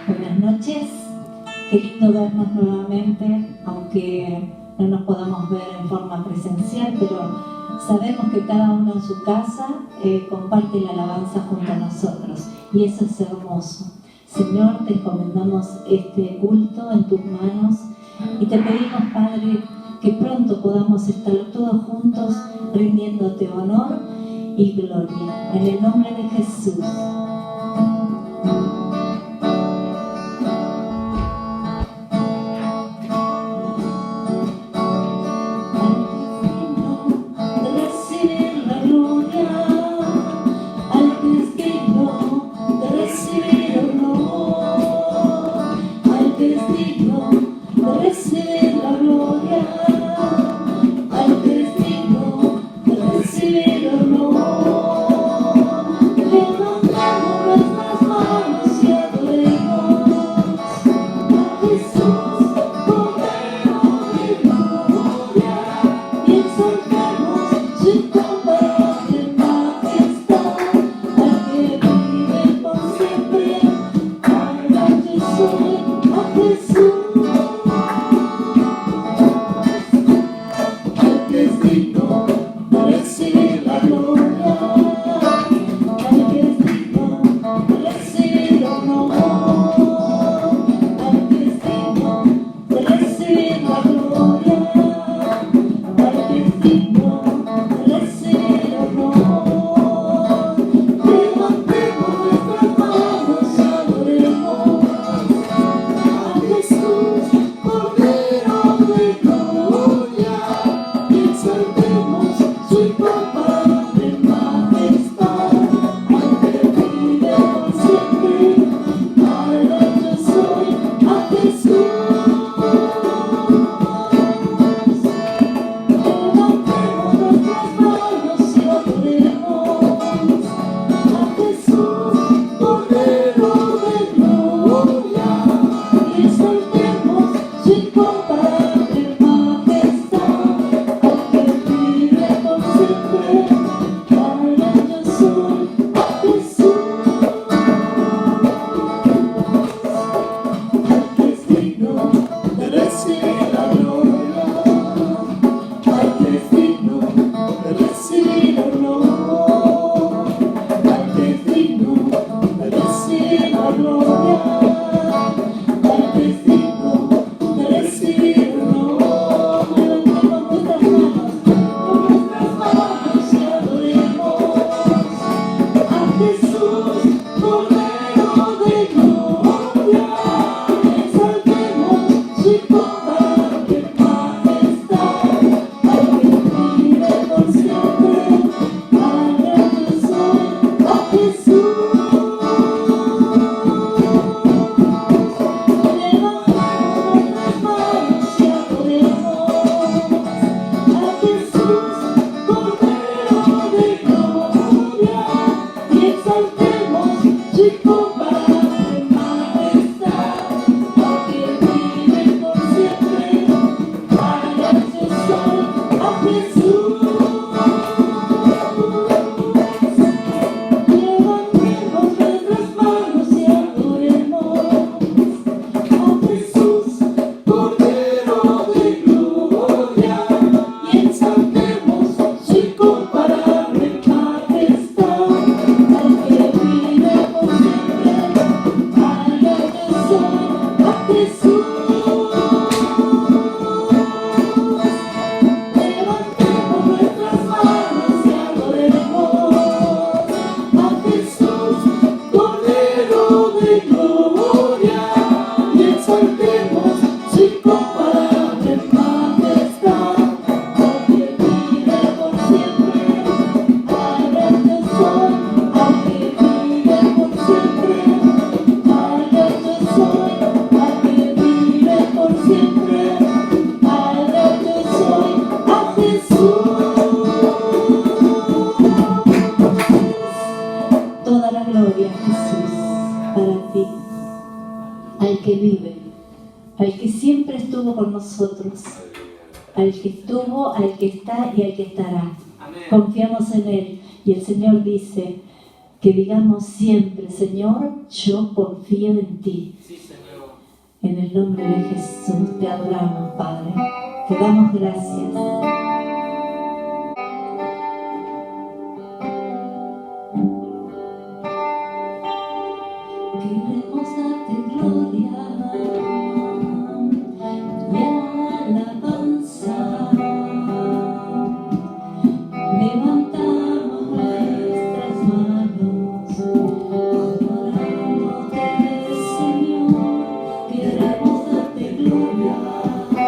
Buenas noches, qué lindo vernos nuevamente, aunque no nos podamos ver en forma presencial, pero sabemos que cada uno en su casa comparte la alabanza junto a nosotros, y eso es hermoso. Señor, te encomendamos este culto en tus manos y te pedimos, Padre, que pronto podamos estar todos juntos rindiéndote honor y gloria. En el nombre de Jesús. Al que estuvo, al que está y al que estará. Confiamos en Él. Y el Señor dice Que digamos siempre, Señor, yo confío en ti. Sí, Señor. En el nombre de Jesús te adoramos, Padre. Te damos gracias. Queremos darte gloria y alabanza. Levantamos nuestras manos, adorándote, Señor. Queremos darte gloria y alabanza.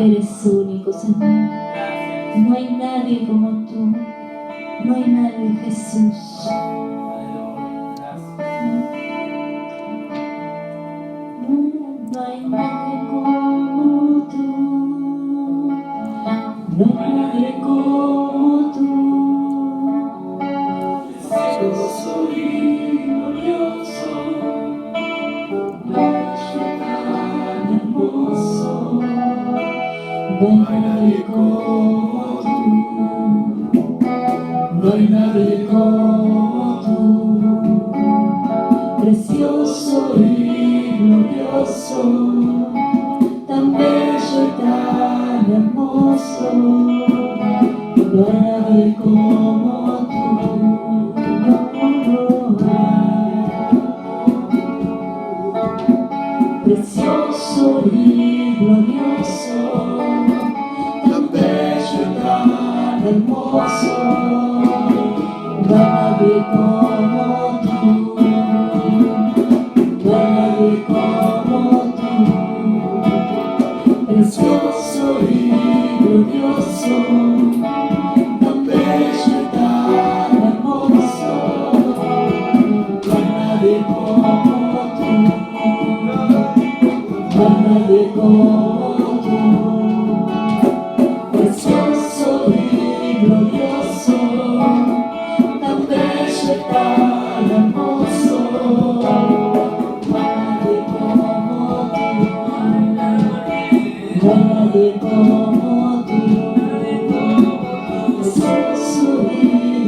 Eres único, Señor. No hay nadie como tú. No hay nadie, Jesús. No hay nadie como tú. No hay nadie como tú. Precioso y glorioso, bello y tan hermoso. No hay nadie como tú. No hay nadie como tú. Precioso y glorioso, tan bello y tan hermoso. No hay nadie como tú, no hay. Precioso y glorioso, tan bello y tan hermoso. No hay nadie como tú, no hay nadie como tú. Precioso y glorioso, tan bello y tan hermoso. No hay nadie como tú, no hay nadie como tú. Precioso y glorioso, tan bello y tan hermoso. No hay nadie como tú, no hay nadie como tú. Precioso y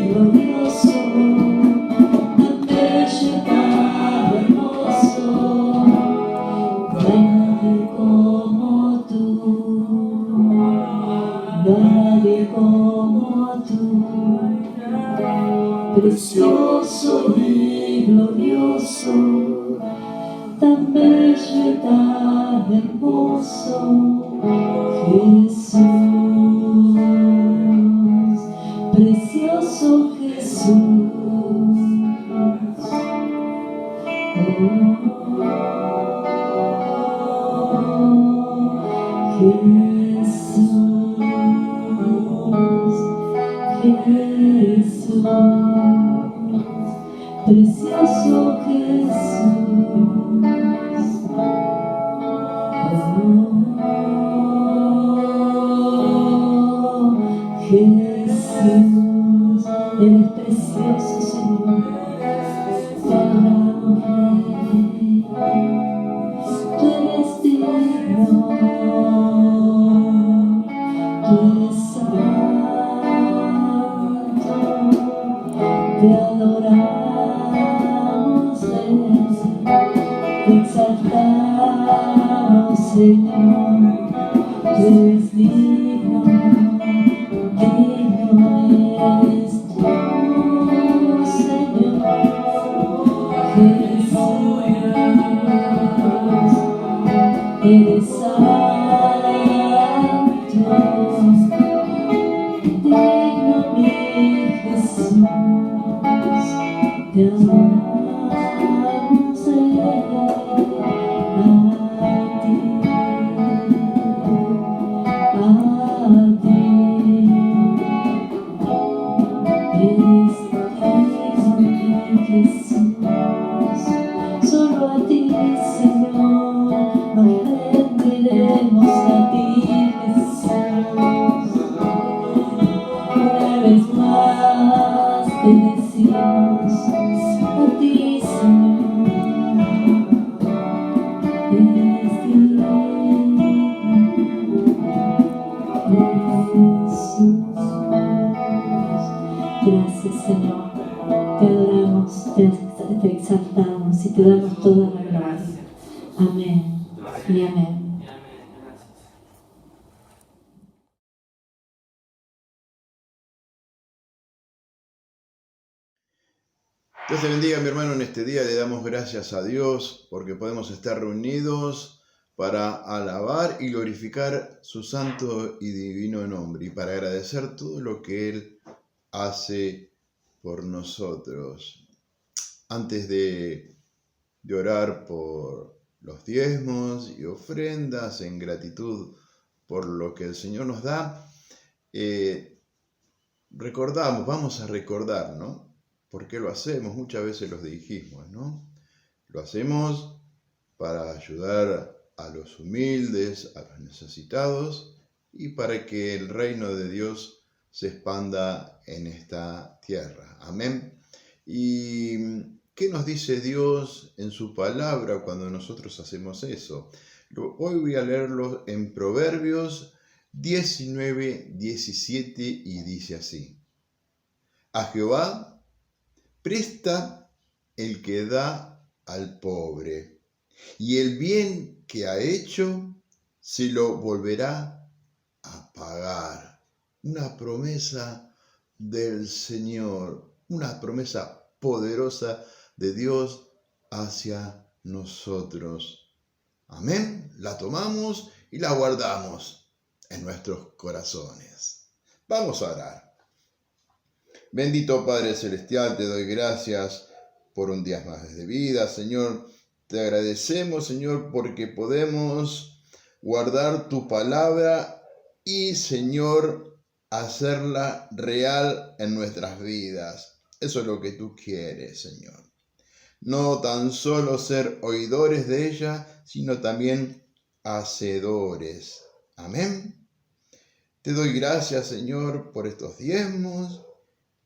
glorioso, tan bello y tan hermoso. No hay nadie como tú, no hay nadie como tú. Precioso y glorioso, tan bello y tan hermoso. Jesús, precioso Jesús. Jesús, precioso Jesús. Jesús, eres precioso, Señor. Te adoramos, Rey. Tú eres digno, tú eres santo. Te adoramos, Rey. Te exaltamos, Señor. Tú eres digno, digno eres tú, Señor. Jesús, eres santo, digno mi Jesús. Te adoramos, solo a ti, Señor, nos rendiremos a ti, Jesús. Una vez más te decimos a ti, Señor, eres digno, Jesús. Gracias, Señor. Te adoramos, te exaltamos y te damos toda la gloria. Amén y amén. Dios te bendiga, mi hermano, en este día. Le damos gracias a Dios porque podemos estar reunidos para alabar y glorificar su santo y divino nombre y para agradecer todo lo que Él hace por nosotros. Antes de orar por los diezmos y ofrendas en gratitud por lo que el Señor nos da, vamos a recordar, ¿no? ¿Por qué lo hacemos? Muchas veces los dijimos, ¿no? Lo hacemos para ayudar a los humildes, a los necesitados y para que el reino de Dios se expanda en esta tierra. Amén. ¿Y qué nos dice Dios en su palabra cuando nosotros hacemos eso? Hoy voy a leerlo en Proverbios 19, 17 y dice así: a Jehová presta el que da al pobre, y el bien que ha hecho se lo volverá a pagar. Una promesa del Señor, una promesa poderosa de Dios hacia nosotros. Amén. La tomamos y la guardamos en nuestros corazones. Vamos a orar. Bendito Padre Celestial, te doy gracias por un día más de vida, Señor. Te agradecemos, Señor, porque podemos guardar tu palabra y, Señor, hacerla real en nuestras vidas. Eso es lo que tú quieres, Señor. No tan solo ser oidores de ella, sino también hacedores. Amén. Te doy gracias, Señor, por estos diezmos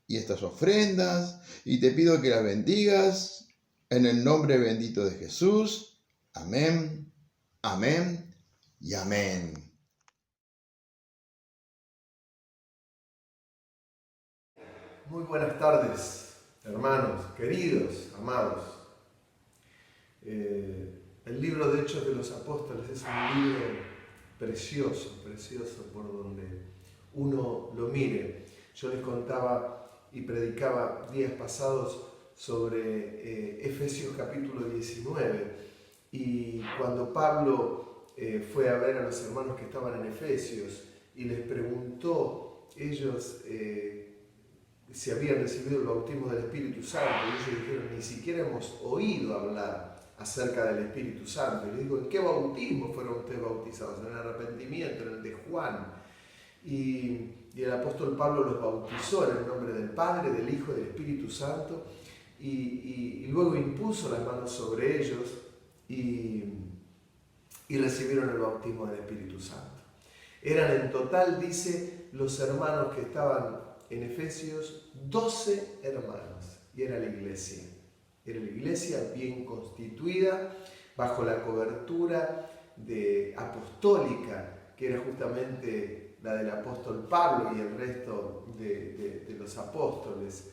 y estas ofrendas, y te pido que las bendigas en el nombre bendito de Jesús. Amén, amén y amén. Muy buenas tardes, hermanos, queridos, amados. El libro de Hechos de los Apóstoles es un libro precioso, precioso por donde uno lo mire. Yo les contaba y predicaba días pasados sobre Efesios capítulo 19, y cuando Pablo fue a ver a los hermanos que estaban en Efesios y les preguntó ellos si habían recibido el bautismo del Espíritu Santo, y ellos dijeron: ni siquiera hemos oído hablar acerca del Espíritu Santo. Y les digo: ¿en qué bautismo fueron ustedes bautizados? En el arrepentimiento, en el de Juan. Y el apóstol Pablo los bautizó en el nombre del Padre, del Hijo y del Espíritu Santo, y luego impuso las manos sobre ellos y recibieron el bautismo del Espíritu Santo. Eran en total, dice, los hermanos que estaban en Efesios, 12 hermanos, y era la iglesia. Era la iglesia bien constituida, bajo la cobertura apostólica, que era justamente la del apóstol Pablo y el resto de los apóstoles.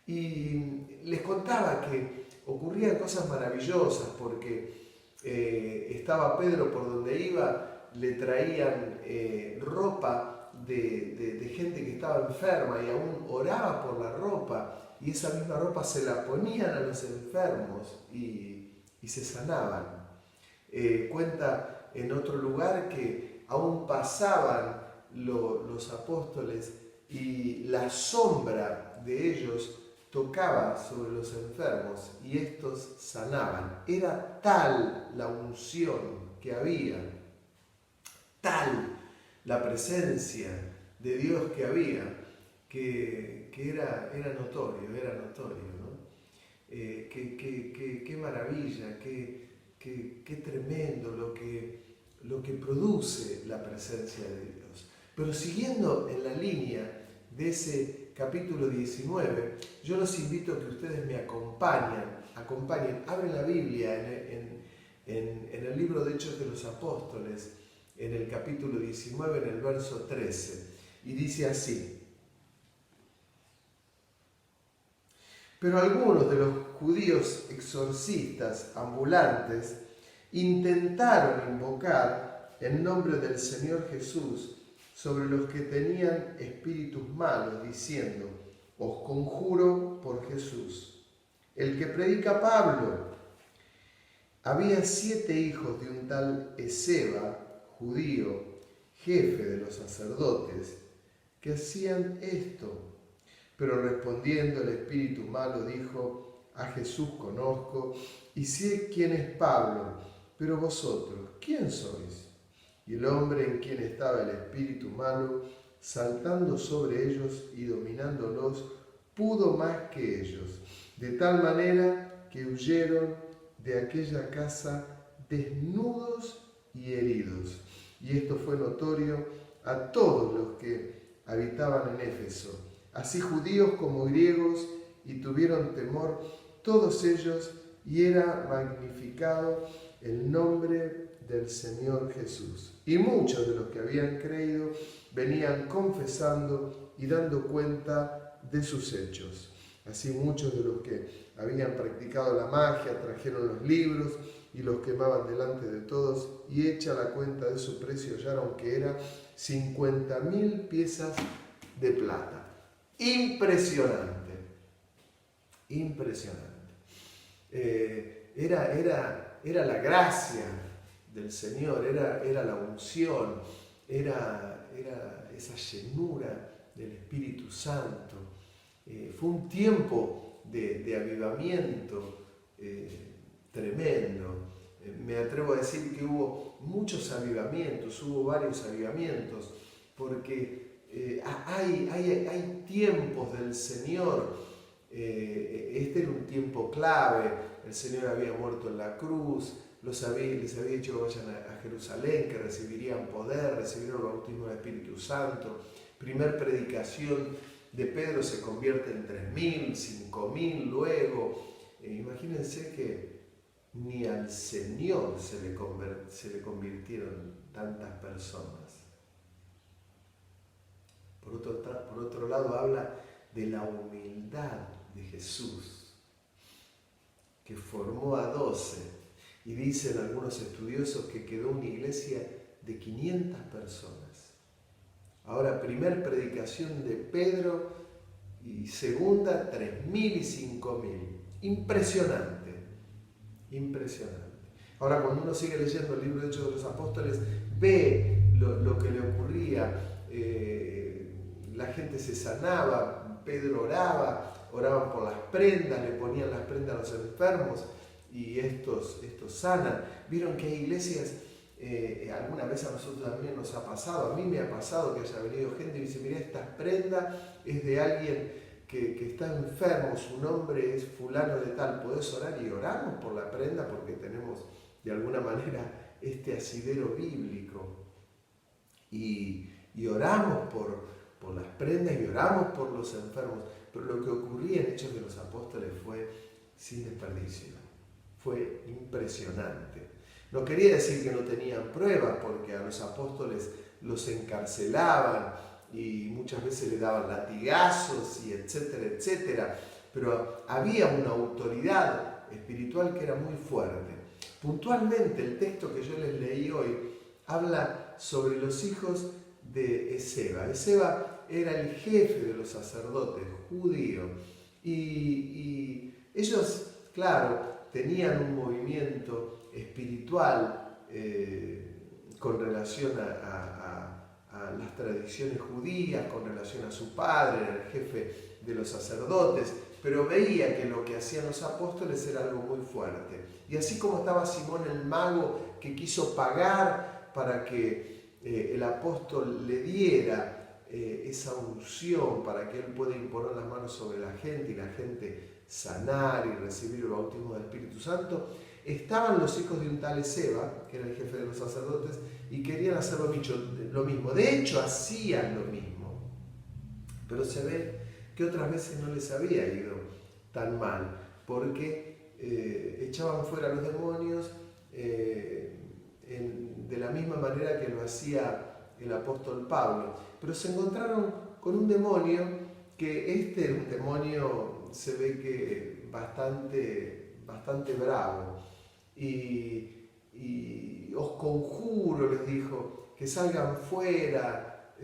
Y les contaba que ocurrían cosas maravillosas, porque estaba Pedro por donde iba, le traían ropa de gente que estaba enferma, y aún oraba por la ropa, y esa misma ropa se la ponían a los enfermos y se sanaban. Cuenta en otro lugar que aún pasaban los apóstoles y la sombra de ellos tocaba sobre los enfermos y estos sanaban. Era tal la unción que había, tal la presencia de Dios que había, que era notorio, ¿no? Qué maravilla, qué tremendo lo que produce la presencia de Dios. Pero siguiendo en la línea de ese capítulo 19, yo los invito a que ustedes me acompañen, abren la Biblia en el libro de Hechos de los Apóstoles, en el capítulo 19, en el verso 13, y dice así: pero algunos de los judíos exorcistas ambulantes intentaron invocar el nombre del Señor Jesús sobre los que tenían espíritus malos, diciendo: os conjuro por Jesús, el que predica Pablo. Había 7 hijos de un tal Esceva, judío, jefe de los sacerdotes, que hacían esto. Pero respondiendo el espíritu malo dijo: a Jesús conozco y sé quién es Pablo, pero vosotros, ¿quién sois? Y el hombre en quien estaba el espíritu malo, saltando sobre ellos y dominándolos, pudo más que ellos, de tal manera que huyeron de aquella casa desnudos y heridos. Y esto fue notorio a todos los que habitaban en Éfeso, así judíos como griegos, y tuvieron temor todos ellos, y era magnificado el nombre del Señor Jesús. Y muchos de los que habían creído venían confesando y dando cuenta de sus hechos. Así muchos de los que habían practicado la magia trajeron los libros y los quemaban delante de todos, y hecha la cuenta de su precio hallaron que era 50.000 piezas de plata. Impresionante, impresionante. Era la gracia del Señor, era la unción, era esa llenura del Espíritu Santo. Fue un tiempo de avivamiento tremendo. Me atrevo a decir que hubo muchos avivamientos, hubo varios avivamientos, porque hay tiempos del Señor. Este era un tiempo clave. El Señor había muerto en la cruz, les había dicho que vayan a Jerusalén, que recibirían poder, recibieron el bautismo del Espíritu Santo. Primer predicación de Pedro se convierte en 3.000, 5.000 luego. Imagínense que ni al Señor se le convirtieron tantas personas. Por otro lado, habla de la humildad de Jesús, que formó a 12, y dicen algunos estudiosos que quedó una iglesia de 500 personas. Ahora, primer predicación de Pedro y segunda 3.000 y 5.000. Impresionante, impresionante. Ahora, cuando uno sigue leyendo el libro de Hechos de los Apóstoles, ve lo que le ocurría. La gente se sanaba, Pedro oraban por las prendas, le ponían las prendas a los enfermos y estos sanan. Vieron que hay iglesias, alguna vez a nosotros también nos ha pasado, a mí me ha pasado que haya venido gente y dice, mira, esta prenda es de alguien que está enfermo, su nombre es fulano de tal, ¿podés orar? Y oramos por la prenda porque tenemos de alguna manera este asidero bíblico y oramos por las prendas y oramos por los enfermos, pero lo que ocurría en Hechos de los Apóstoles fue sin desperdicio, fue impresionante. No quería decir que no tenían pruebas, porque a los apóstoles los encarcelaban y muchas veces le daban latigazos y etcétera, etcétera, pero había una autoridad espiritual que era muy fuerte. Puntualmente el texto que yo les leí hoy habla sobre los hijos de Esceva. Esceva era el jefe de los sacerdotes judíos y ellos, claro, tenían un movimiento espiritual con relación a las tradiciones judías, con relación a su padre, era el jefe de los sacerdotes, pero veía que lo que hacían los apóstoles era algo muy fuerte. Y así como estaba Simón el mago, que quiso pagar para que el apóstol le diera esa unción para que él pueda imponer las manos sobre la gente y la gente sanar y recibir el bautismo del Espíritu Santo, estaban los hijos de un tal Esceva, que era el jefe de los sacerdotes, y querían hacer lo mismo. De hecho, hacían lo mismo. Pero se ve que otras veces no les había ido tan mal, porque echaban fuera a los demonios de la misma manera que lo hacía el apóstol Pablo. Pero se encontraron con un demonio, que era un demonio, se ve que bastante bravo. Y os conjuro, les dijo, que salgan fuera,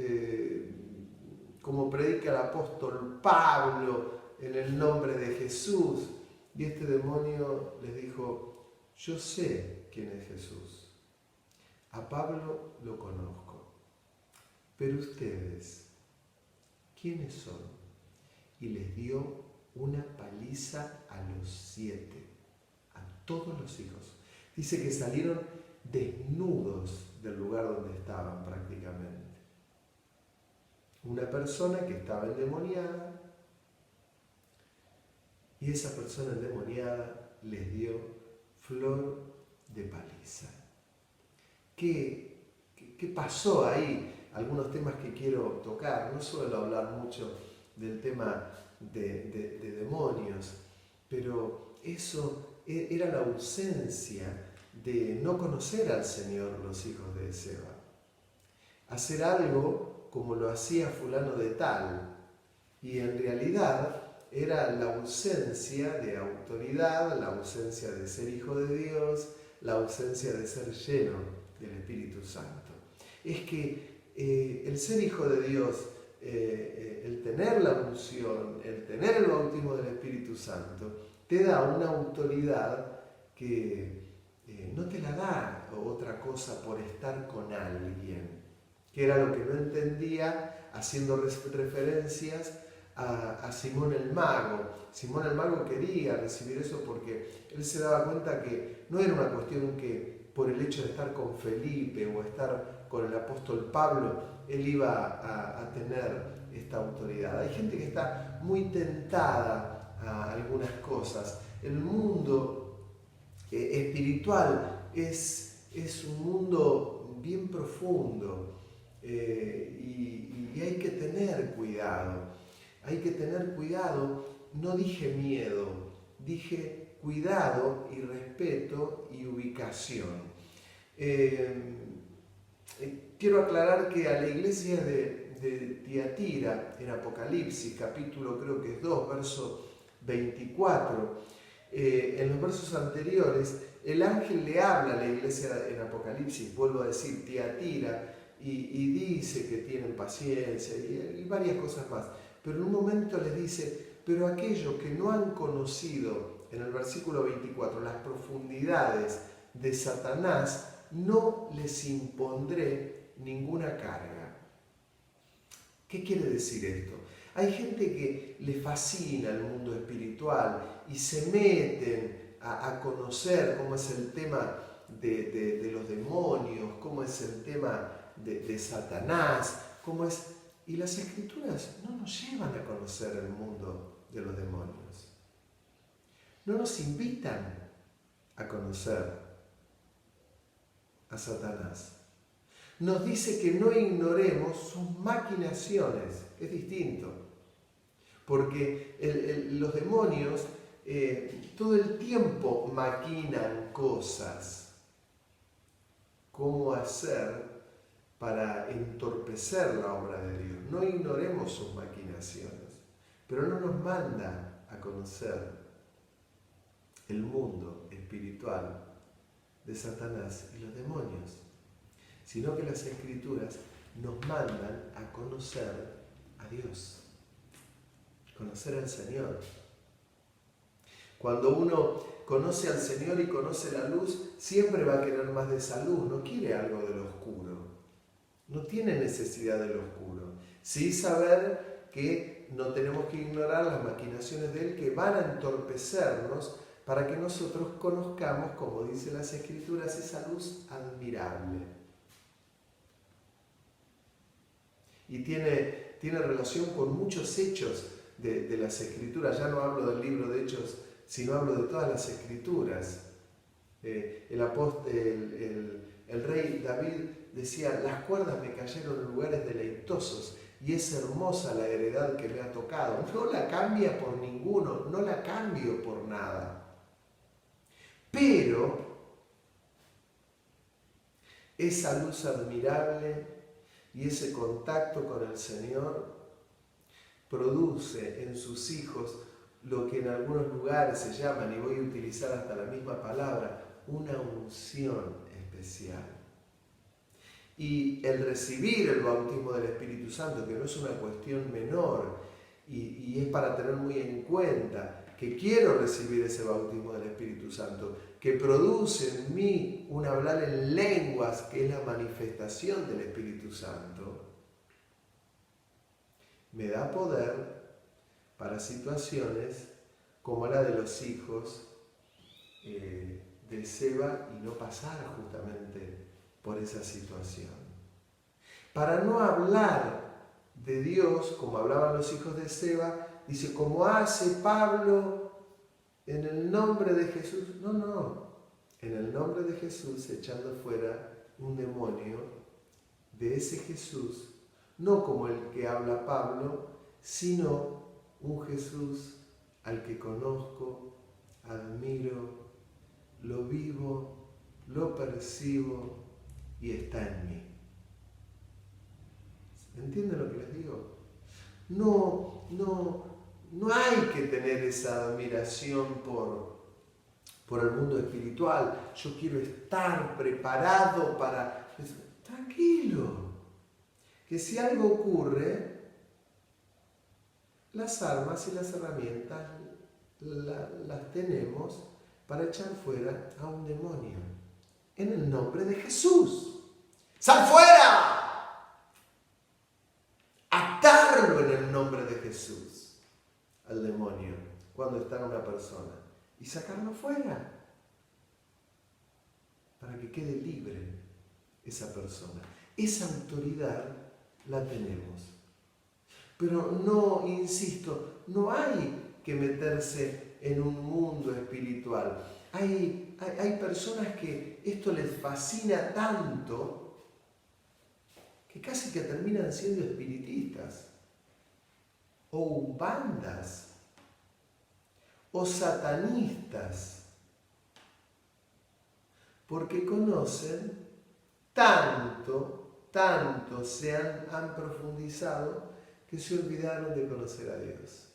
como predica el apóstol Pablo, en el nombre de Jesús. Y este demonio les dijo, yo sé quién es Jesús. A Pablo lo conozco. Pero ustedes, ¿quiénes son? Y les dio una paliza a los 7, a todos los hijos. Dice que salieron desnudos del lugar donde estaban prácticamente. Una persona que estaba endemoniada, y esa persona endemoniada les dio flor de paliza. ¿Qué pasó ahí? Algunos temas que quiero tocar. No suelo hablar mucho del tema de demonios, pero eso era la ausencia de no conocer al Señor los hijos de Seba. Hacer algo como lo hacía fulano de tal, y en realidad era la ausencia de autoridad, la ausencia de ser hijo de Dios, la ausencia de ser lleno del Espíritu Santo. Es que el ser hijo de Dios, el tener la unción, el tener el bautismo del Espíritu Santo, te da una autoridad que no te la da otra cosa por estar con alguien, que era lo que no entendía haciendo referencias a Simón el Mago. Simón el Mago quería recibir eso porque él se daba cuenta que no era una cuestión que por el hecho de estar con Felipe o estar con el apóstol Pablo, él iba a tener esta autoridad. Hay gente que está muy tentada a algunas cosas. El mundo espiritual es un mundo bien profundo y hay que tener cuidado. Hay que tener cuidado, no dije miedo, dije cuidado y respeto y ubicación. Quiero aclarar que a la iglesia de Tiatira, en Apocalipsis, capítulo creo que es 2, verso 24, en los versos anteriores, el ángel le habla a la iglesia en Apocalipsis, vuelvo a decir Tiatira, y dice que tienen paciencia y varias cosas más. Pero en un momento les dice, pero aquellos que no han conocido, en el versículo 24, las profundidades de Satanás, no les impondré ninguna carga. ¿Qué quiere decir esto? Hay gente que le fascina el mundo espiritual y se meten a conocer cómo es el tema de los demonios, cómo es el tema de Satanás, cómo es... Y las Escrituras no nos llevan a conocer el mundo de los demonios. No nos invitan a conocer a Satanás. Nos dice que no ignoremos sus maquinaciones. Es distinto. Porque los demonios todo el tiempo maquinan cosas. ¿Cómo hacer para entorpecer la obra de Dios? No ignoremos sus maquinaciones, pero no nos manda a conocer el mundo espiritual de Satanás y los demonios, sino que las Escrituras nos mandan a conocer a Dios, conocer al Señor. Cuando uno conoce al Señor y conoce la luz, siempre va a querer más de esa luz, no quiere algo de lo oscuro. No tiene necesidad del oscuro. Sí saber que no tenemos que ignorar las maquinaciones de Él que van a entorpecernos para que nosotros conozcamos, como dicen las Escrituras, esa luz admirable. Y tiene relación con muchos hechos de las Escrituras. Ya no hablo del libro de Hechos, sino hablo de todas las Escrituras. El rey David decía, las cuerdas me cayeron en lugares deleitosos y es hermosa la heredad que me ha tocado. No la cambia por ninguno, no la cambio por nada. Pero esa luz admirable y ese contacto con el Señor produce en sus hijos lo que en algunos lugares se llaman, y voy a utilizar hasta la misma palabra, una unción especial. Y el recibir el bautismo del Espíritu Santo, que no es una cuestión menor, y es para tener muy en cuenta que quiero recibir ese bautismo del Espíritu Santo, que produce en mí un hablar en lenguas, que es la manifestación del Espíritu Santo, me da poder para situaciones como la de los hijos de Seba y no pasar justamente por esa situación. Para no hablar de Dios, como hablaban los hijos de Seba, dice, como hace Pablo en el nombre de Jesús. No, en el nombre de Jesús, echando fuera un demonio de ese Jesús, no como el que habla Pablo, sino un Jesús al que conozco, admiro, lo vivo, lo percibo y está en mí. ¿Entienden lo que les digo? No hay que tener esa admiración por el mundo espiritual. Yo quiero estar preparado para... Tranquilo, que si algo ocurre, las armas y las herramientas las tenemos para echar fuera a un demonio. En el nombre de Jesús. ¡Sal fuera! Atarlo en el nombre de Jesús al demonio cuando está en una persona y sacarlo fuera para que quede libre esa persona. Esa autoridad la tenemos. Pero no, insisto, no hay que meterse en un mundo espiritual. Hay personas que esto les fascina tanto que casi que terminan siendo espiritistas, o umbandas, o satanistas, porque conocen tanto se han profundizado que se olvidaron de conocer a Dios.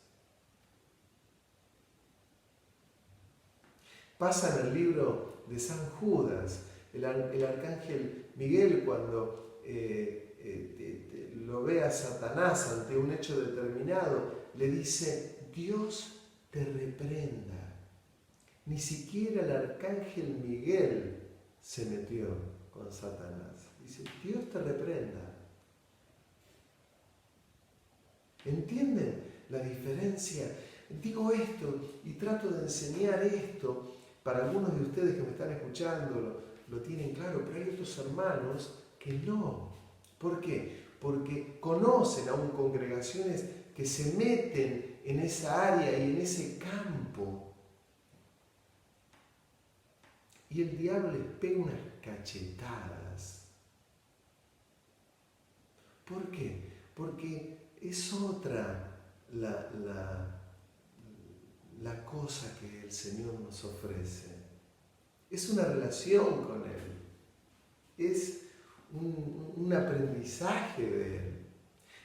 Pasa en el libro de San Judas, el arcángel Miguel cuando lo ve a Satanás ante un hecho determinado, le dice, Dios te reprenda. Ni siquiera el arcángel Miguel se metió con Satanás. Dice, Dios te reprenda. ¿Entienden la diferencia? Digo esto y trato de enseñar esto. Para algunos de ustedes que me están escuchando lo tienen claro, pero hay otros hermanos que no. ¿Por qué? Porque conocen aún congregaciones que se meten en esa área y en ese campo. Y el diablo les pega unas cachetadas. ¿Por qué? Porque es otra la cosa que el Señor nos ofrece. Es una relación con Él. Es un aprendizaje de Él.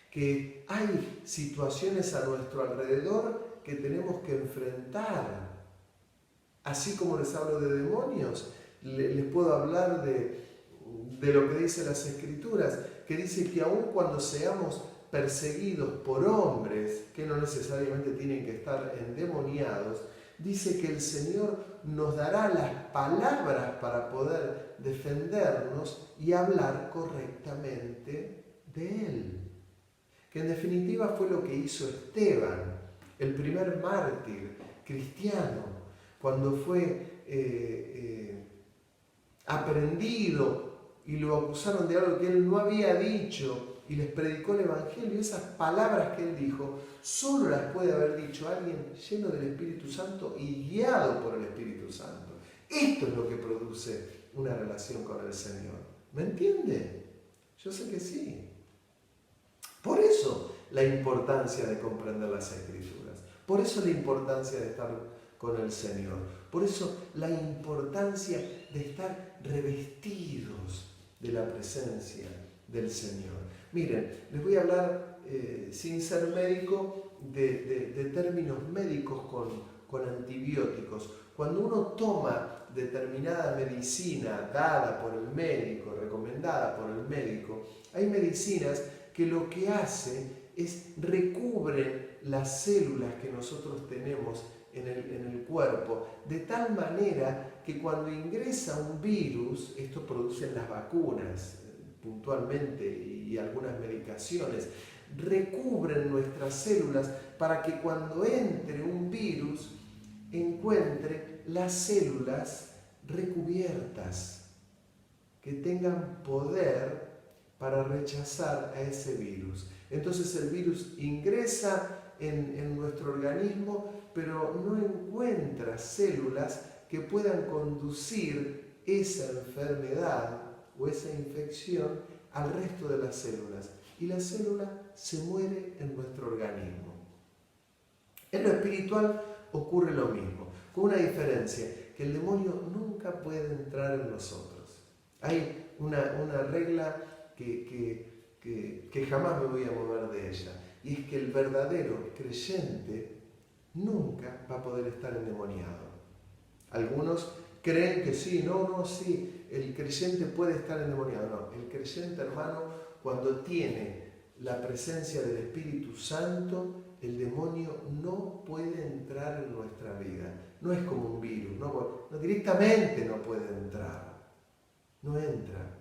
Que hay situaciones a nuestro alrededor que tenemos que enfrentar. Así como les hablo de demonios, les puedo hablar de lo que dicen las Escrituras, que dice que aun cuando seamos perseguidos por hombres, que no necesariamente tienen que estar endemoniados, dice que el Señor nos dará las palabras para poder defendernos y hablar correctamente de Él. Que en definitiva fue lo que hizo Esteban, el primer mártir cristiano, cuando fue aprehendido y lo acusaron de algo que él no había dicho y les predicó el Evangelio. Esas palabras que él dijo solo las puede haber dicho alguien lleno del Espíritu Santo y guiado por el Espíritu Santo. Esto es lo que produce una relación con el Señor. ¿Me entiende? Yo sé que sí. Por eso la importancia de comprender las Escrituras. Por eso la importancia de estar con el Señor. Por eso la importancia de estar revestidos de la presencia del Señor. Miren, les voy a hablar, sin ser médico, de términos médicos con antibióticos. Cuando uno toma determinada medicina dada por el médico, recomendada por el médico, hay medicinas que lo que hace es recubren las células que nosotros tenemos en el cuerpo, de tal manera que cuando ingresa un virus, esto producen las vacunas puntualmente y algunas medicaciones, recubren nuestras células para que cuando entre un virus encuentre las células recubiertas, que que tengan poder para rechazar a ese virus. Entonces el virus ingresa en nuestro organismo, pero no encuentra células que puedan conducir esa enfermedad o esa infección al resto de las células. Y la célula se muere en nuestro organismo. En lo espiritual ocurre lo mismo, con una diferencia, que el demonio nunca puede entrar en nosotros. Hay una regla que jamás me voy a mover de ella, y es que el verdadero creyente nunca va a poder estar endemoniado. Algunos creen que sí, sí, el creyente puede estar endemoniado. No, el creyente, hermano, cuando tiene la presencia del Espíritu Santo, el demonio no puede entrar en nuestra vida. No es como un virus, no, directamente no puede entrar. No entra.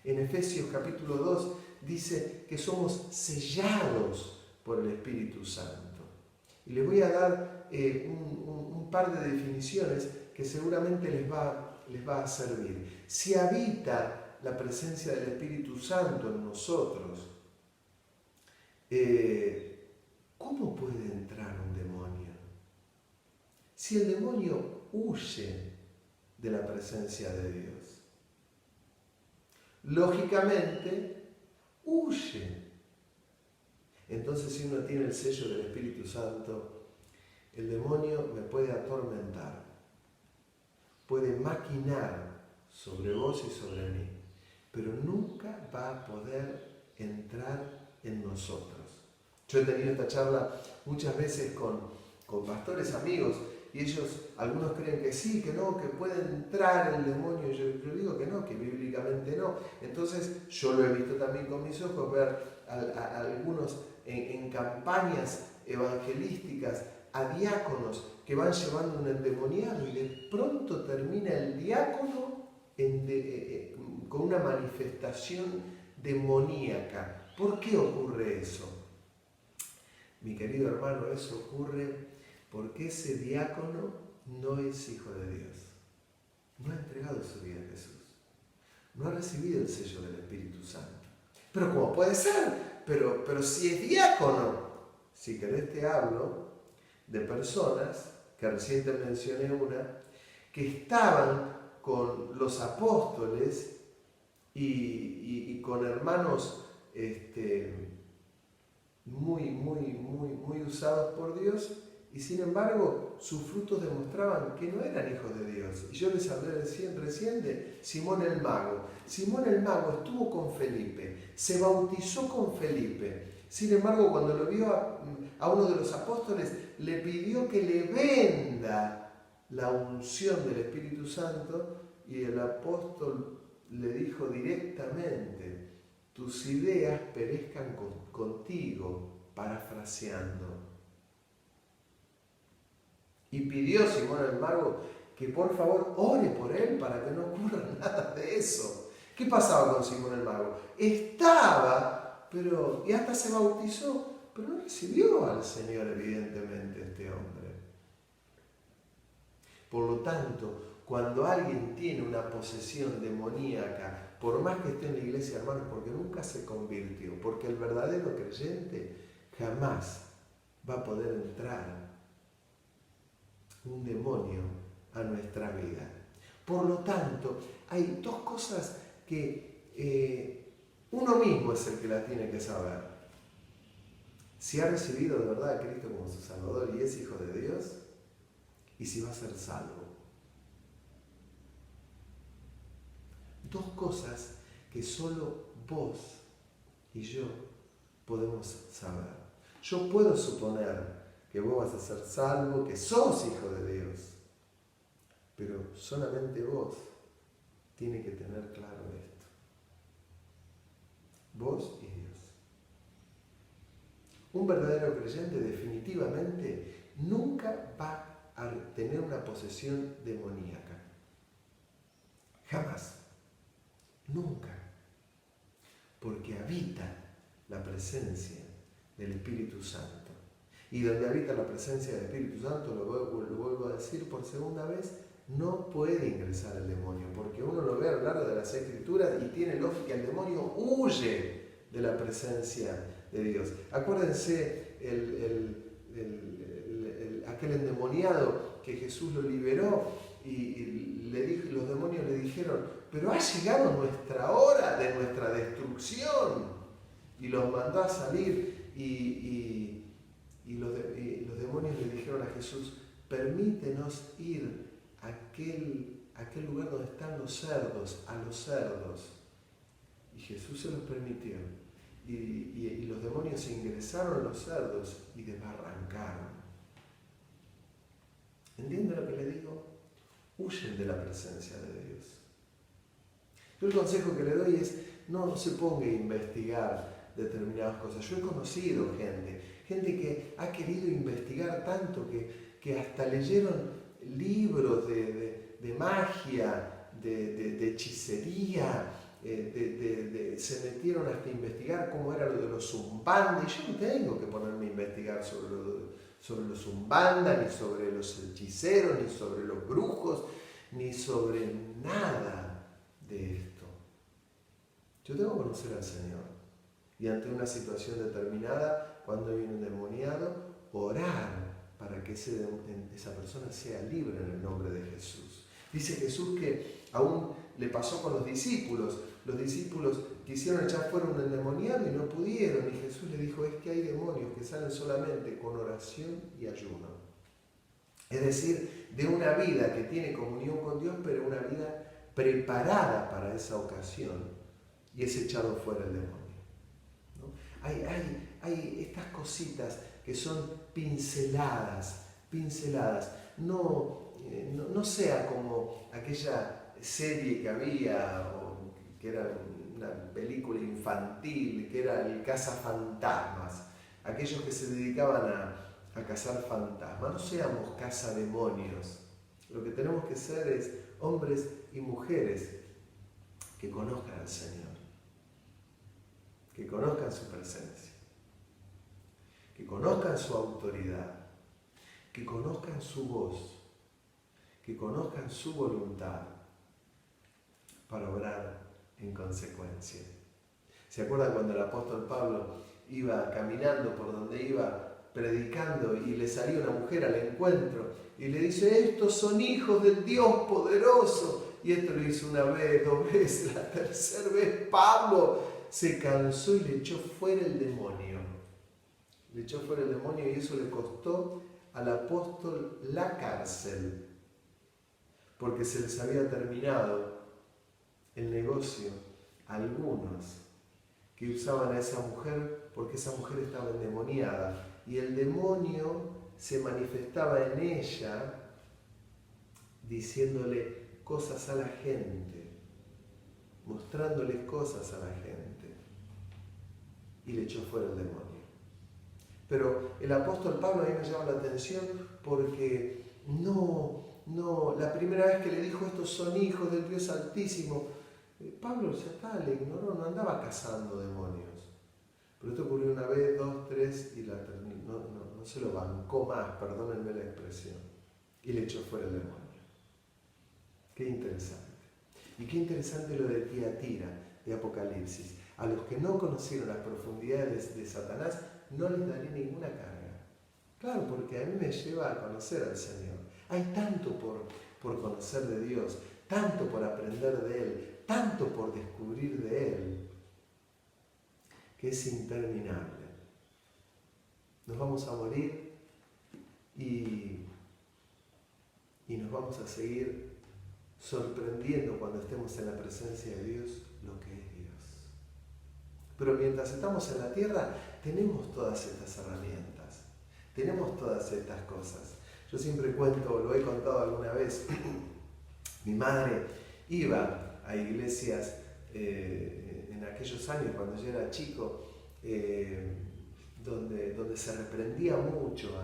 En Efesios capítulo 2 dice que somos sellados por el Espíritu Santo. Y les voy a dar un par de definiciones que seguramente les va a servir. Si habita la presencia del Espíritu Santo en nosotros, ¿cómo puede entrar un demonio? Si el demonio huye de la presencia de Dios, lógicamente huye. Entonces, si uno tiene el sello del Espíritu Santo, el demonio me puede atormentar, puede maquinar sobre vos y sobre mí, pero nunca va a poder entrar en nosotros. Yo he tenido esta charla muchas veces con pastores amigos, y ellos, algunos creen que sí, que no, que puede entrar el demonio. Yo digo que no, que bíblicamente no. Entonces, yo lo he visto también con mis ojos, ver a algunos en campañas evangelísticas, a diáconos que van llevando un endemoniado, y de pronto termina el diácono con una manifestación demoníaca. ¿Por qué ocurre eso? Mi querido hermano, eso ocurre porque ese diácono no es hijo de Dios. No ha entregado su vida a Jesús. No ha recibido el sello del Espíritu Santo. Pero ¿cómo puede ser? Pero si es diácono. Si querés te hablo de personas, que recién te mencioné una, que estaban con los apóstoles y con hermanos muy usados por Dios, y sin embargo sus frutos demostraban que no eran hijos de Dios. Y yo les hablé recién de Simón el Mago. Simón el Mago estuvo con Felipe, se bautizó con Felipe. Sin embargo, cuando lo vio a uno de los apóstoles, le pidió que le venda la unción del Espíritu Santo, y el apóstol le dijo directamente: tus ideas perezcan contigo, parafraseando. Y pidió Simón el Mago que por favor ore por él para que no ocurra nada de eso. ¿Qué pasaba con Simón el Mago? Estaba, y hasta se bautizó, pero no recibió al Señor, evidentemente, este hombre. Por lo tanto, cuando alguien tiene una posesión demoníaca, por más que esté en la iglesia, hermanos, porque nunca se convirtió, porque el verdadero creyente jamás va a poder entrar un demonio a nuestra vida. Por lo tanto, hay dos cosas que uno mismo es el que las tiene que saber. Si ha recibido de verdad a Cristo como su Salvador y es hijo de Dios, y si va a ser salvo. Dos cosas que solo vos y yo podemos saber. Yo puedo suponer que vos vas a ser salvo, que sos hijo de Dios, pero solamente vos tienes que tener claro esto. Vos y Dios. Un verdadero creyente definitivamente nunca va a tener una posesión demoníaca. Jamás. Nunca. Porque habita la presencia del Espíritu Santo. Y donde habita la presencia del Espíritu Santo, lo vuelvo a decir por segunda vez, no puede ingresar el demonio, porque uno lo ve a lo largo de las Escrituras y tiene lógica, el demonio huye de la presencia de Dios. Acuérdense aquel endemoniado que Jesús lo liberó y los demonios le dijeron, pero ha llegado nuestra hora de nuestra destrucción, y los mandó a salir y los demonios le dijeron a Jesús, permítenos ir a aquel lugar donde están los cerdos, a los cerdos. Y Jesús se los permitió. Y los demonios ingresaron a los cerdos y desbarrancaron. ¿Entienden lo que le digo? Huyen de la presencia de Dios. Yo el consejo que le doy es, no se ponga a investigar determinadas cosas. Yo he conocido gente que ha querido investigar tanto que hasta leyeron libros de magia, de hechicería, se metieron hasta investigar cómo era lo de los Umbanda, y yo no tengo que ponerme a investigar sobre los Umbanda, ni sobre los hechiceros, ni sobre los brujos, ni sobre nada de esto. Yo tengo que conocer al Señor, y ante una situación determinada, cuando viene un endemoniado, orar para que esa persona sea libre en el nombre de Jesús. Dice Jesús que aún le pasó con los discípulos. Los discípulos quisieron echar fuera un endemoniado y no pudieron. Y Jesús le dijo, es que hay demonios que salen solamente con oración y ayuno. Es decir, de una vida que tiene comunión con Dios, pero una vida preparada para esa ocasión. Y es echado fuera el demonio, ¿no? Hay estas cositas que son pinceladas. No sea como aquella serie que había, que era una película infantil, que era el cazafantasmas, aquellos que se dedicaban a cazar fantasmas. No seamos cazademonios. Lo que tenemos que ser es hombres y mujeres que conozcan al Señor, que conozcan su presencia, que conozcan su autoridad, que conozcan su voz, que conozcan su voluntad para obrar en consecuencia. ¿Se acuerdan cuando el apóstol Pablo iba caminando por donde iba predicando y le salió una mujer al encuentro y le dice, estos son hijos del Dios poderoso? Y esto lo hizo una vez, 2 veces, la 3ª vez Pablo se cansó y le echó fuera el demonio. Le echó fuera el demonio y eso le costó al apóstol la cárcel, porque se les había terminado el negocio a algunos que usaban a esa mujer porque esa mujer estaba endemoniada y el demonio se manifestaba en ella diciéndole cosas a la gente, mostrándoles cosas a la gente, y le echó fuera el demonio. Pero el apóstol Pablo a mí me llama la atención porque la primera vez que le dijo estos son hijos del Dios Altísimo, Pablo ya está, le ignoró, no andaba cazando demonios. Pero esto ocurrió una vez, 2, 3 y no se lo bancó más, perdónenme la expresión, y le echó fuera el demonio. Qué interesante. Y qué interesante lo de Tiatira, de Apocalipsis. A los que no conocieron las profundidades de Satanás, no les daré ninguna carga. Claro, porque a mí me lleva a conocer al Señor. Hay tanto por conocer de Dios, tanto por aprender de Él, tanto por descubrir de Él, que es interminable. Nos vamos a morir y nos vamos a seguir sorprendiendo cuando estemos en la presencia de Dios lo que es Dios. Pero mientras estamos en la tierra, tenemos todas estas herramientas, tenemos todas estas cosas. Yo siempre cuento, lo he contado alguna vez, mi madre iba a iglesias en aquellos años, cuando yo era chico, donde se reprendía mucho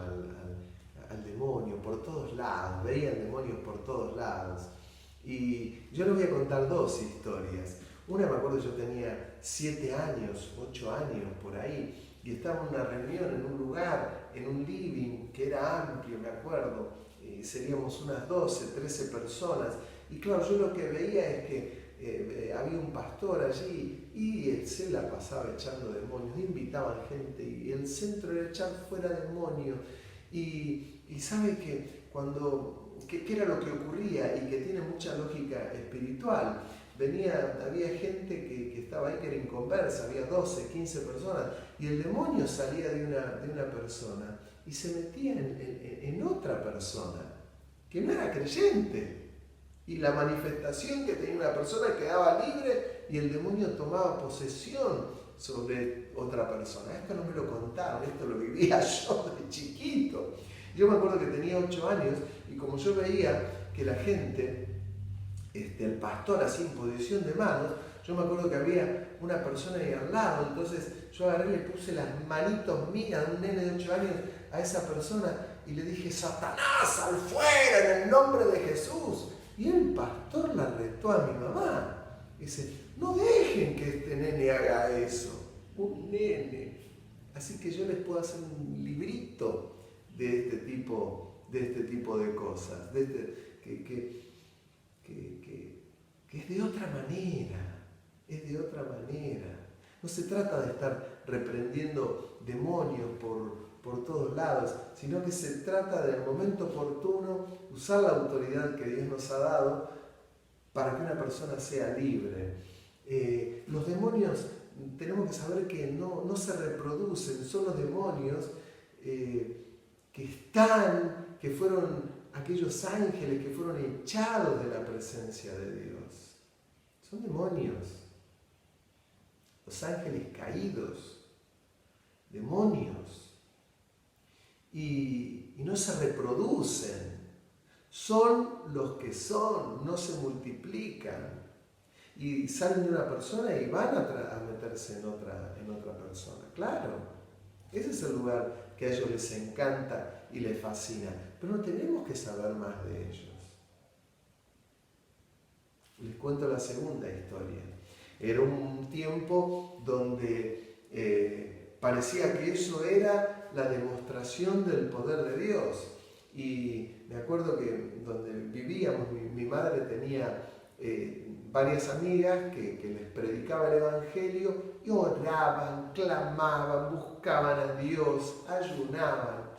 al demonio por todos lados, veían demonios por todos lados. Y yo les voy a contar 2 historias. Una, me acuerdo, yo tenía 7 años, 8 años por ahí, y estaba en una reunión en un lugar, en un living que era amplio, me acuerdo, seríamos unas 12, 13 personas. Y claro, yo lo que veía es que había un pastor allí y él se la pasaba echando demonios, invitaban gente y el centro era echar fuera demonios. Y sabe que ¿qué era lo que ocurría y que tiene mucha lógica espiritual? Había gente que estaba ahí que era inconversa, había 12, 15 personas, y el demonio salía de una persona y se metía en otra persona que no era creyente. Y la manifestación que tenía una persona quedaba libre y el demonio tomaba posesión sobre otra persona. Esto no me lo contaron, esto lo vivía yo de chiquito. Yo me acuerdo que tenía 8 años y como yo veía que la gente, el pastor hacía imposición de manos, yo me acuerdo que había una persona ahí al lado, entonces yo agarré y le puse las manitos mías de un nene de 8 años a esa persona y le dije: Satanás, sal fuera en el nombre de Jesús. Y el pastor la retó a mi mamá. Dice: no dejen que este nene haga eso. Un nene. Así que yo les puedo hacer un librito de este tipo de cosas. Que es de otra manera. Es de otra manera. No se trata de estar reprendiendo demonios por todos lados, sino que se trata del momento oportuno usar la autoridad que Dios nos ha dado para que una persona sea libre. Los demonios tenemos que saber que no se reproducen, son los demonios que fueron aquellos ángeles que fueron echados de la presencia de Dios. Son demonios, los ángeles caídos, demonios. Y no se reproducen, son los que son, no se multiplican y salen de una persona y van a meterse en otra persona. Claro, ese es el lugar que a ellos les encanta y les fascina, pero no tenemos que saber más de ellos. Les cuento la segunda historia. Era un tiempo donde parecía que eso era la demostración del poder de Dios. Y me acuerdo que donde vivíamos, mi madre tenía varias amigas que les predicaba el Evangelio y oraban, clamaban, buscaban a Dios, ayunaban.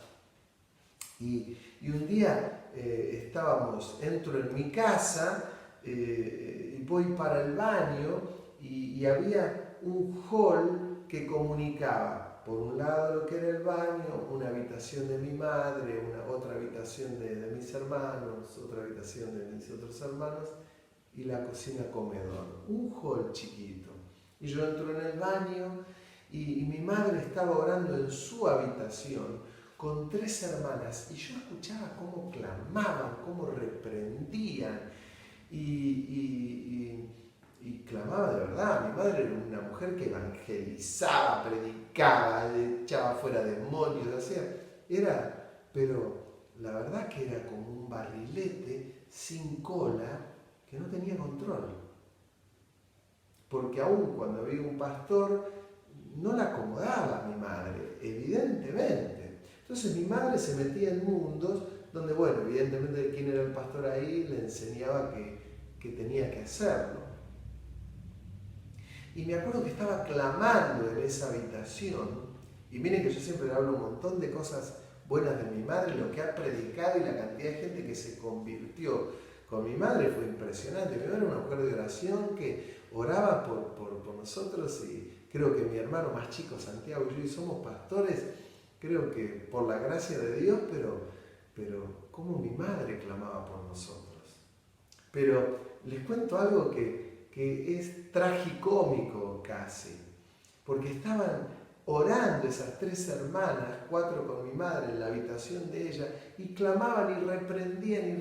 Y un día entro en mi casa y voy para el baño y había un hall que comunicaba por un lado lo que era el baño, una habitación de mi madre, otra habitación de mis hermanos, otra habitación de mis otros hermanos y la cocina comedor, un hall chiquito. Y yo entro en el baño y mi madre estaba orando en su habitación con 3 hermanas y yo escuchaba cómo clamaban, cómo reprendían y clamaba de verdad. Mi madre era una mujer que evangelizaba, predicaba, echaba fuera demonios, pero la verdad que era como un barrilete sin cola que no tenía control. Porque aún cuando había un pastor, no la acomodaba mi madre, evidentemente. Entonces mi madre se metía en mundos donde, bueno, evidentemente quién era el pastor ahí le enseñaba que tenía que hacerlo. Y me acuerdo que estaba clamando en esa habitación, y miren que yo siempre le hablo un montón de cosas buenas de mi madre, lo que ha predicado y la cantidad de gente que se convirtió con mi madre fue impresionante. Mi madre era una mujer de oración que oraba por nosotros y creo que mi hermano más chico, Santiago, y yo somos pastores, creo que por la gracia de Dios, pero como mi madre clamaba por nosotros. Pero les cuento algo que es tragicómico casi, porque estaban orando esas 3 hermanas, 4 con mi madre en la habitación de ella, y clamaban y reprendían,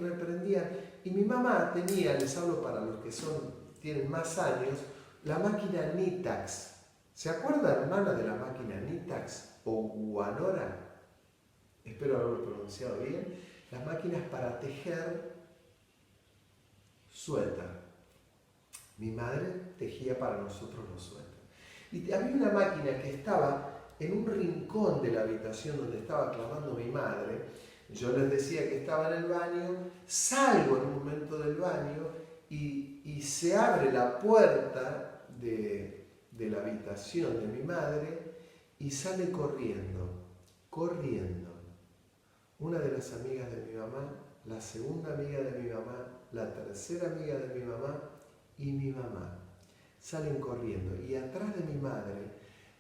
y mi mamá tenía, les hablo para los que tienen más años, la máquina Nitax. ¿Se acuerda, hermana, de la máquina Nitax o Guanora? Espero haberlo pronunciado bien. Las máquinas para tejer suéter. Mi madre tejía para nosotros los suéteres. Y había una máquina que estaba en un rincón de la habitación donde estaba clamando mi madre, Yo les decía que estaba en el baño, salgo en un momento del baño y se abre la puerta de la habitación de mi madre y sale corriendo. Una de las amigas de mi mamá, la segunda amiga de mi mamá, la tercera amiga de mi mamá y mi mamá. Salen corriendo y atrás de mi madre,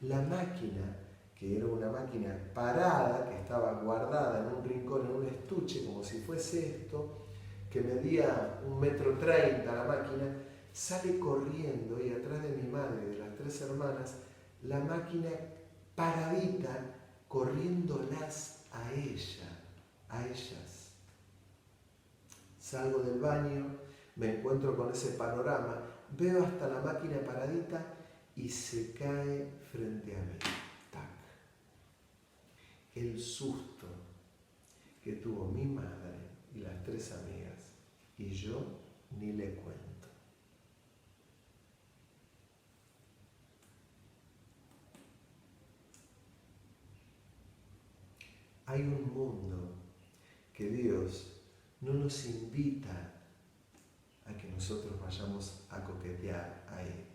la máquina, que era una máquina parada, que estaba guardada en un rincón, en un estuche, como si fuese esto, que medía 1,30 m la máquina, sale corriendo y atrás de mi madre, de las 3 hermanas, la máquina paradita, corriéndolas a ellas. Salgo del baño, me encuentro con ese panorama, veo hasta la máquina paradita y se cae frente a mí. ¡Tac! El susto que tuvo mi madre y las 3 amigas, y yo ni le cuento. Hay un mundo que Dios no nos invita a que nosotros vayamos a coquetear ahí.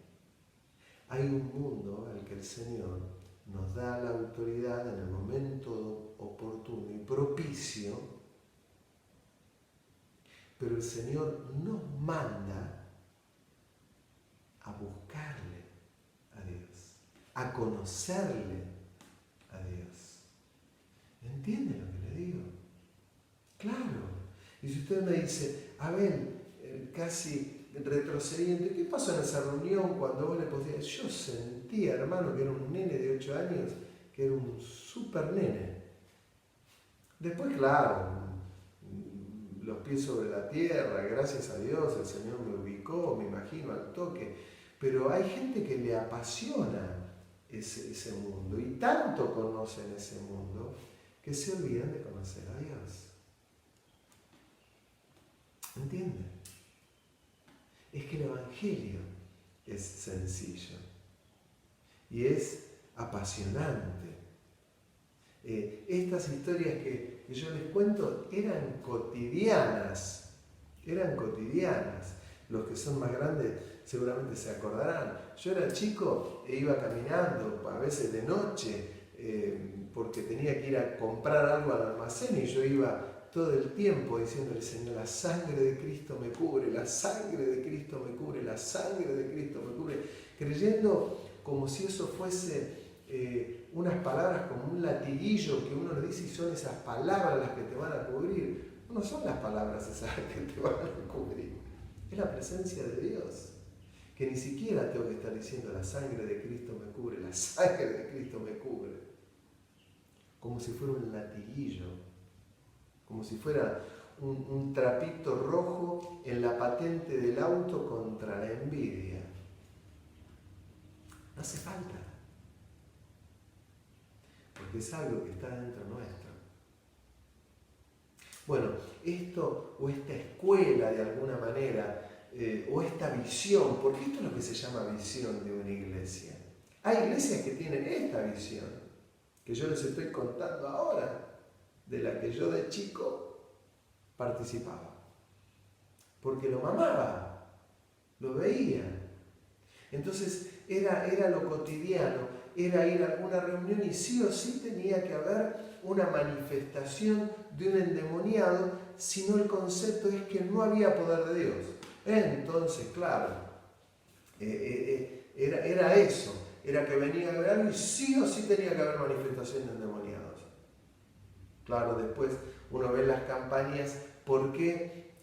Hay un mundo al que el Señor nos da la autoridad en el momento oportuno y propicio, pero el Señor nos manda a buscarle a Dios, a conocerle a Dios. ¿Entiende lo que le digo? Claro. Y si usted me dice, Abel, casi retrocediente, ¿qué pasó en esa reunión cuando vos le podías? Yo sentía, hermano, que era un nene de 8 años, que era un super nene. Después, claro, los pies sobre la tierra, gracias a Dios, el Señor me ubicó, me imagino, al toque. Pero hay gente que le apasiona ese mundo y tanto conocen ese mundo que se olvidan de conocer a Dios. ¿Entienden? Es que el Evangelio es sencillo y es apasionante. Estas historias que yo les cuento eran cotidianas. Los que son más grandes seguramente se acordarán. Yo era chico e iba caminando, a veces de noche, porque tenía que ir a comprar algo al almacén y yo iba todo el tiempo diciéndole, Señor, la sangre de Cristo me cubre, la sangre de Cristo me cubre, la sangre de Cristo me cubre, creyendo como si eso fuese unas palabras como un latiguillo que uno le dice y son esas palabras las que te van a cubrir. No son las palabras esas que te van a cubrir, es la presencia de Dios, que ni siquiera tengo que estar diciendo la sangre de Cristo me cubre, la sangre de Cristo me cubre, como si fuera un latiguillo, como si fuera un trapito rojo en la patente del auto contra la envidia. No hace falta, porque es algo que está dentro nuestro. Bueno, esto o esta escuela de alguna manera, o esta visión, porque esto es lo que se llama visión de una iglesia. Hay iglesias que tienen esta visión, que yo les estoy contando ahora, de la que yo de chico participaba, porque lo mamaba, lo veía. Entonces era lo cotidiano, era ir a alguna reunión y sí o sí tenía que haber una manifestación de un endemoniado, si no el concepto es que no había poder de Dios. Entonces, claro, era eso, era que venía a ver algo y sí o sí tenía que haber manifestación de endemoniados. Claro, después uno ve las campañas, porque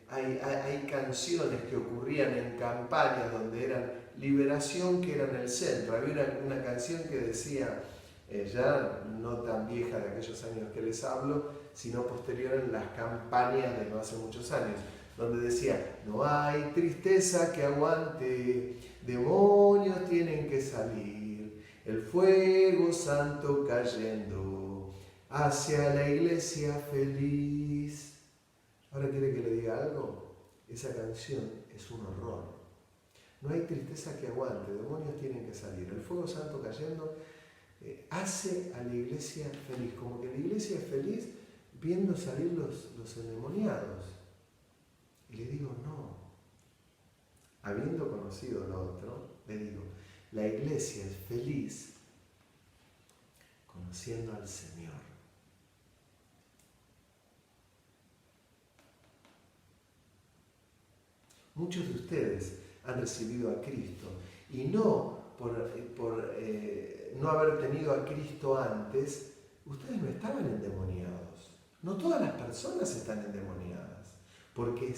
hay canciones que ocurrían en campañas donde eran liberación, que eran el centro. Había una canción que decía, ya no tan vieja de aquellos años que les hablo, sino posterior en las campañas de no hace muchos años, donde decía, no hay tristeza que aguante, demonios tienen que salir, el fuego santo cayendo hacia la iglesia feliz. Ahora, ¿quiere que le diga algo? Esa canción es un horror. No hay tristeza que aguante, demonios tienen que salir, el fuego santo cayendo hace a la iglesia feliz. Como que la iglesia es feliz viendo salir los endemoniados. Y le digo, no. Habiendo conocido lo otro, le digo, la iglesia es feliz conociendo al Señor. Muchos de ustedes han recibido a Cristo y no por no haber tenido a Cristo antes, ustedes no estaban endemoniados. No todas las personas están endemoniadas, porque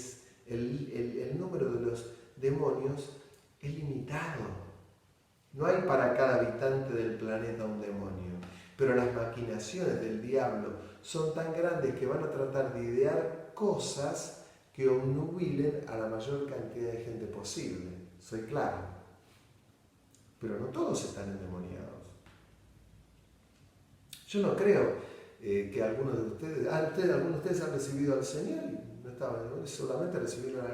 el número de los demonios es limitado. No hay para cada habitante del planeta un demonio, pero las maquinaciones del diablo son tan grandes que van a tratar de idear cosas que obnubilen a la mayor cantidad de gente posible. Soy claro. Pero no todos están endemoniados. Yo no creo que algunos de ustedes han recibido al Señor y no estaban endemoniados, solamente recibieron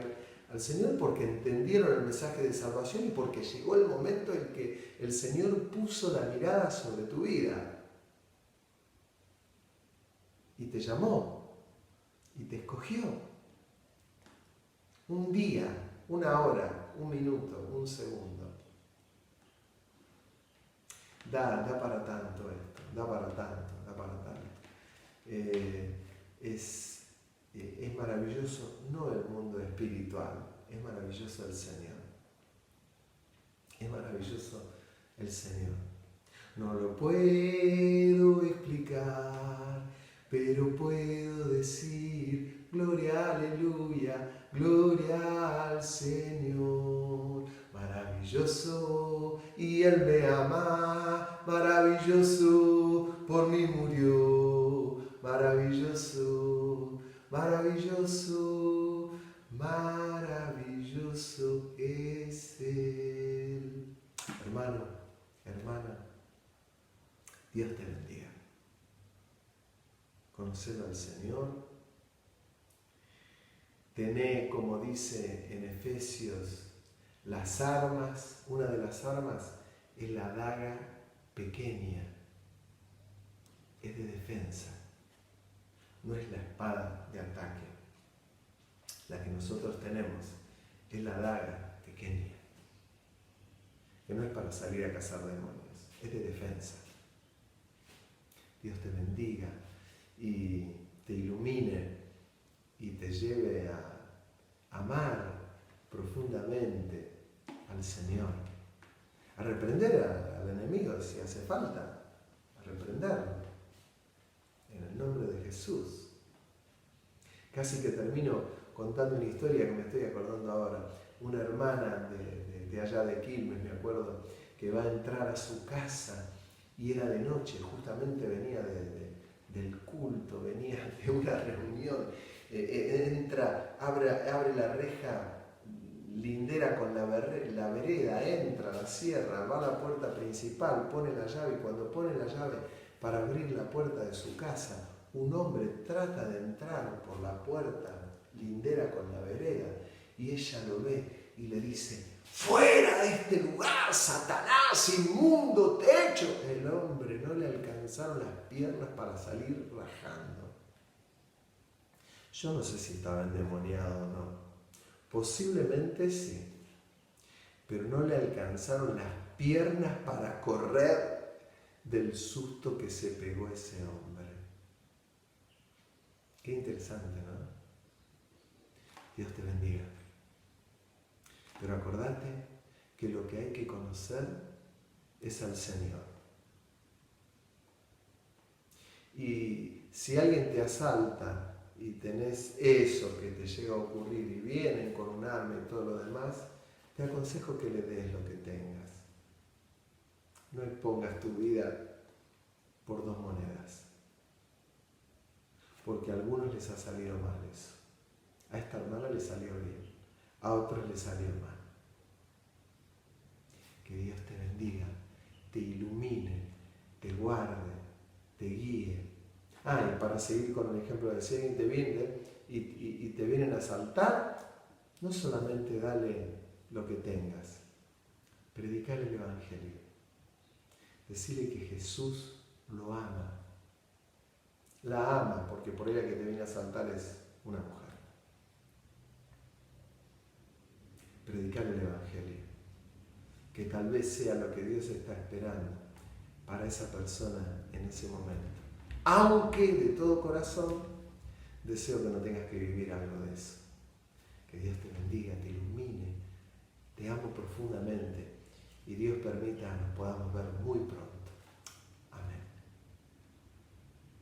al Señor porque entendieron el mensaje de salvación y porque llegó el momento en que el Señor puso la mirada sobre tu vida y te llamó y te escogió. Un día, una hora, un minuto, un segundo. Da para tanto esto, da para tanto. Es maravilloso, no el mundo espiritual, es maravilloso el Señor. Es maravilloso el Señor. No lo puedo explicar, pero puedo decir, gloria, aleluya, gloria al Señor. Maravilloso, y Él me ama, maravilloso, por mí murió. Maravilloso, maravilloso, maravilloso es Él. Hermano, hermana, Dios te bendiga. Conocer al Señor. Tené, como dice en Efesios, las armas. Una de las armas es la daga pequeña. Es de defensa. No es la espada de ataque. La que nosotros tenemos es la daga pequeña. Que no es para salir a cazar demonios. Es de defensa. Dios te bendiga y te ilumine y te lleve a amar profundamente al Señor, a reprender al enemigo si hace falta, a reprenderlo en el nombre de Jesús. Casi que termino contando una historia que me estoy acordando ahora. Una hermana de allá de Quilmes, me acuerdo, que va a entrar a su casa y era de noche, justamente venía del culto, venía de una reunión. Entra, abre la reja lindera con la vereda, entra, la cierra, va a la puerta principal, pone la llave y cuando pone la llave para abrir la puerta de su casa, un hombre trata de entrar por la puerta lindera con la vereda y ella lo ve y le dice: ¡fuera de este lugar, Satanás, inmundo, te echo! El hombre no le alcanzaron las piernas para salir rajando. Yo no sé si estaba endemoniado o no. Posiblemente sí. Pero no le alcanzaron las piernas para correr del susto que se pegó ese hombre. Qué interesante, ¿no? Dios te bendiga. Pero acordate que lo que hay que conocer es al Señor. Y si alguien te asalta y tenés eso que te llega a ocurrir y vienen con un arma y todo lo demás, te aconsejo que le des lo que tengas. No expongas tu vida por 2 monedas. Porque a algunos les ha salido mal eso. A esta hermana le salió bien. A otros le salió mal. Que Dios te bendiga, te ilumine, te guarde, te guíe. Y para seguir con el ejemplo de si alguien te viene y te vienen a asaltar, no solamente dale lo que tengas, predicale el Evangelio. Decirle que Jesús lo ama la ama, porque por ella que te viene a asaltar es una mujer. Predicar el Evangelio, que tal vez sea lo que Dios está esperando para esa persona en ese momento. Aunque de todo corazón deseo que no tengas que vivir algo de eso. Que Dios te bendiga, te ilumine, te amo profundamente y Dios permita nos podamos ver muy pronto.